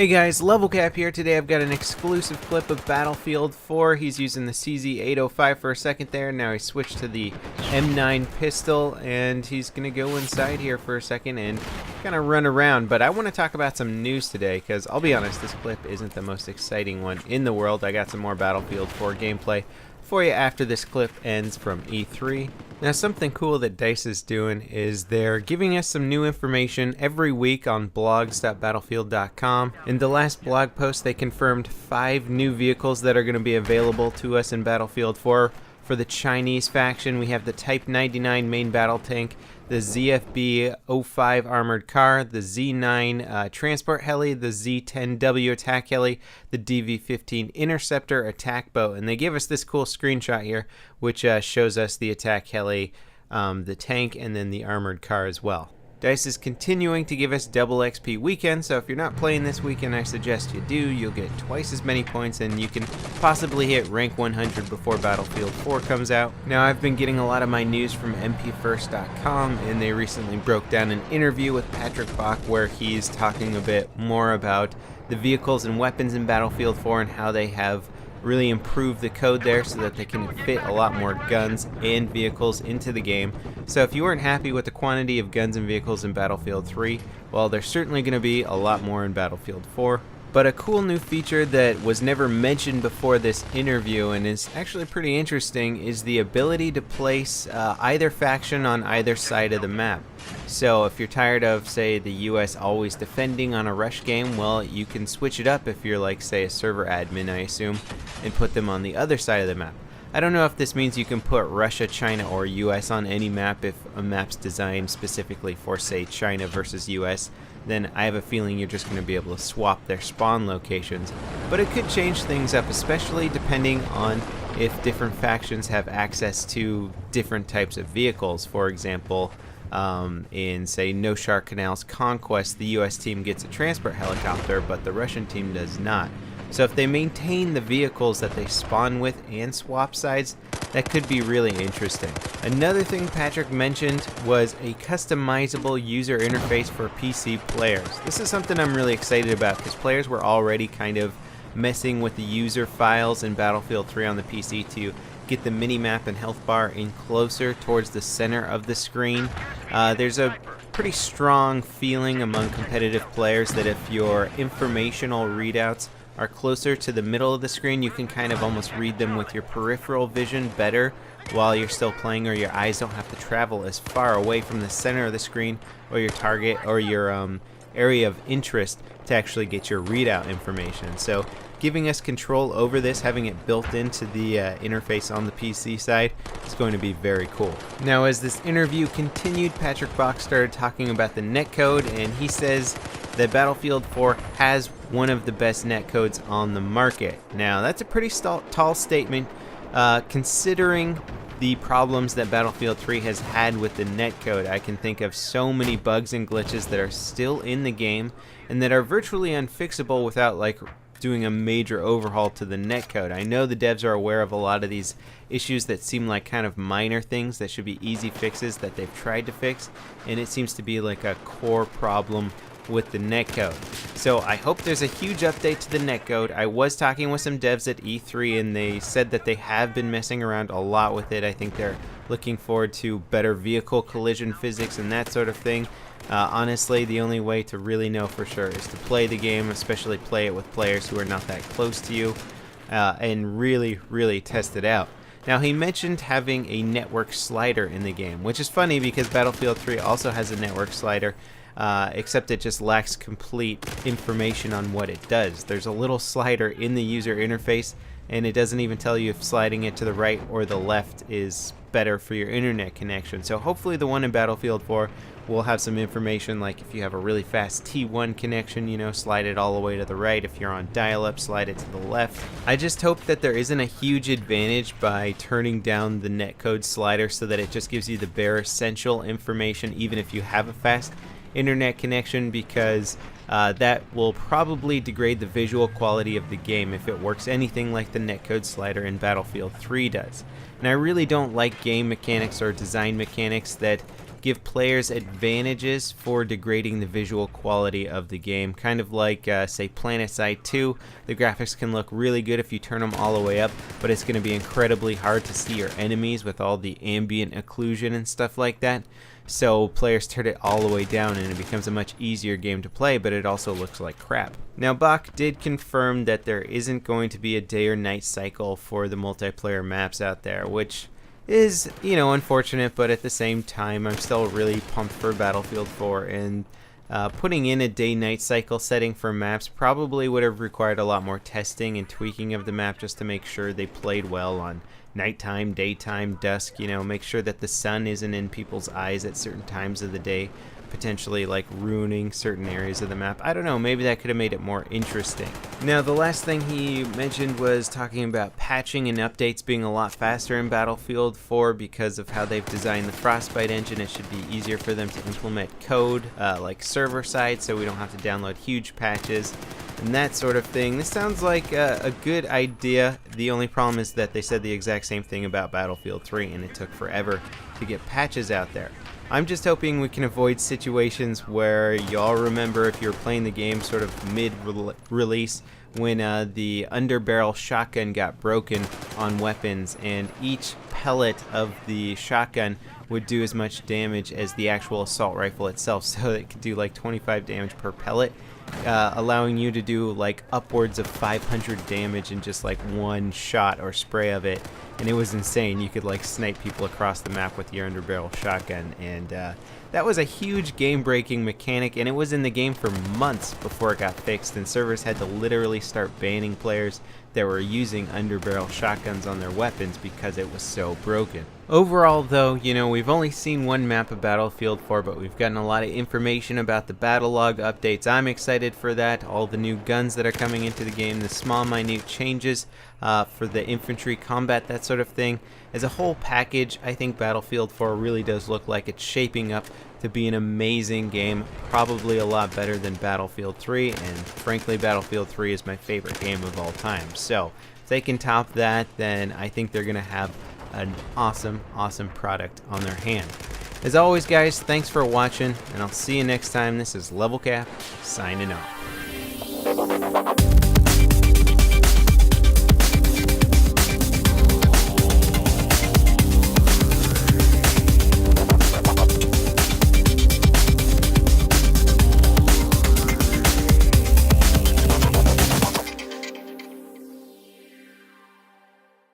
Hey guys, Level Cap here. Today I've got an exclusive clip of Battlefield 4. He's using the CZ805 for a second there. Now he switched to the M9 pistol, and he's going to go inside here for a second and kind of run around. But I want to talk about some news today, because I'll be honest, this clip isn't the most exciting one in the world. I got some more Battlefield 4 gameplay for you after this clip ends from E3. Now, something cool that DICE is doing is they're giving us some new information every week on blogs.battlefield.com. In the last blog post, they confirmed 5 new vehicles that are going to be available to us in Battlefield 4. For the Chinese faction, we have the Type 99 main battle tank, the ZFB-05 armored car, the Z9 transport heli, the Z10W attack heli, the DV-15 interceptor attack boat. And they give us this cool screenshot here, which shows us the attack heli, the tank, and then the armored car as well. DICE is continuing to give us double XP weekend, so if you're not playing this weekend, I suggest you do. You'll get twice as many points, and you can possibly hit rank 100 before Battlefield 4 comes out. Now, I've been getting a lot of my news from mpfirst.com, and they recently broke down an interview with Patrick Bach where he's talking a bit more about the vehicles and weapons in Battlefield 4 and how they have really improve the code there so that they can fit a lot more guns and vehicles into the game. So if you weren't happy with the quantity of guns and vehicles in Battlefield 3, well, there's certainly going to be a lot more in Battlefield 4. But a cool new feature that was never mentioned before this interview and is actually pretty interesting is the ability to place either faction on either side of the map. So if you're tired of, say, the US always defending on a rush game, well, you can switch it up if you're like, say, a server admin, I assume, and put them on the other side of the map. I don't know if this means you can put Russia, China, or US on any map if a map's designed specifically for, say, China versus US. Then I have a feeling you're just going to be able to swap their spawn locations. But it could change things up, especially depending on if different factions have access to different types of vehicles. For example, in, say, No Shark Canal's Conquest, the US team gets a transport helicopter, but the Russian team does not. So if they maintain the vehicles that they spawn with and swap sides, that could be really interesting. Another thing Patrick mentioned was a customizable user interface for PC players. This is something I'm really excited about because players were already kind of messing with the user files in Battlefield 3 on the PC to get the minimap and health bar in closer towards the center of the screen. There's a pretty strong feeling among competitive players that if your informational readouts are closer to the middle of the screen, you can kind of almost read them with your peripheral vision better while you're still playing, or your eyes don't have to travel as far away from the center of the screen or your target or your area of interest to actually get your readout information. So giving us control over this, having it built into the interface on the PC side, is going to be very cool. Now, as this interview continued, Patrick Bach started talking about the netcode, and he says that Battlefield 4 has one of the best netcodes on the market. Now, that's a pretty tall statement, considering the problems that Battlefield 3 has had with the netcode. I can think of so many bugs and glitches that are still in the game and that are virtually unfixable without doing a major overhaul to the netcode. I know the devs are aware of a lot of these issues that seem like kind of minor things that should be easy fixes that they've tried to fix, and it seems to be like a core problem with the netcode. So I hope there's a huge update to the netcode. I was talking with some devs at E3 and they said that they have been messing around a lot with it. I think they're looking forward to better vehicle collision physics and that sort of thing. Honestly, the only way to really know for sure is to play the game, especially play it with players who are not that close to you, and really test it out. Now, he mentioned having a network slider in the game, which is funny because Battlefield 3 also has a network slider, except it just lacks complete information on what it does. There's a little slider in the user interface, and it doesn't even tell you if sliding it to the right or the left is better for your internet connection. So hopefully the one in Battlefield 4 will have some information, like if you have a really fast T1 connection, you know, slide it all the way to the right. If you're on dial-up, slide it to the left. I just hope that there isn't a huge advantage by turning down the netcode slider so that it just gives you the bare essential information even if you have a fast internet connection, because that will probably degrade the visual quality of the game if it works anything like the netcode slider in Battlefield 3 does. And I really don't like game mechanics or design mechanics that give players advantages for degrading the visual quality of the game. Kind of like, say, PlanetSide 2. The graphics can look really good if you turn them all the way up, but it's going to be incredibly hard to see your enemies with all the ambient occlusion and stuff like that. So players turn it all the way down and it becomes a much easier game to play, but it also looks like crap. Now, Bach did confirm that there isn't going to be a day or night cycle for the multiplayer maps out there, which is, you know, unfortunate, but at the same time, I'm still really pumped for Battlefield 4, and putting in a day-night cycle setting for maps probably would have required a lot more testing and tweaking of the map just to make sure they played well on nighttime, daytime, dusk, you know, make sure that the sun isn't in people's eyes at certain times of the day, potentially like ruining certain areas of the map. I don't know, maybe that could have made it more interesting. Now, the last thing he mentioned was talking about patching and updates being a lot faster in Battlefield 4 because of how they've designed the Frostbite engine. It should be easier for them to implement code like server side, so we don't have to download huge patches and that sort of thing. This sounds like a good idea. The only problem is that they said the exact same thing about Battlefield 3 and it took forever to get patches out there. I'm just hoping we can avoid situations where y'all remember if you were playing the game sort of mid-release when the underbarrel shotgun got broken on weapons and each pellet of the shotgun would do as much damage as the actual assault rifle itself, so it could do like 25 damage per pellet, allowing you to do like upwards of 500 damage in just like one shot or spray of it. And it was insane. You could like snipe people across the map with your underbarrel shotgun, and that was a huge game-breaking mechanic, and it was in the game for months before it got fixed, and servers had to literally start banning players that were using underbarrel shotguns on their weapons because it was so broken. Overall, though, you know, we've only seen one map of Battlefield 4, but we've gotten a lot of information about the battle log updates. I'm excited for that, all the new guns that are coming into the game, the small, minute changes for the infantry combat, that sort of thing. As a whole package, I think Battlefield 4 really does look like it's shaping up to be an amazing game, probably a lot better than Battlefield 3, and frankly, Battlefield 3 is my favorite game of all time. So, if they can top that, then I think they're going to have an awesome, awesome product on their hand. As always, guys, thanks for watching, and I'll see you next time. This is Level Cap, signing off.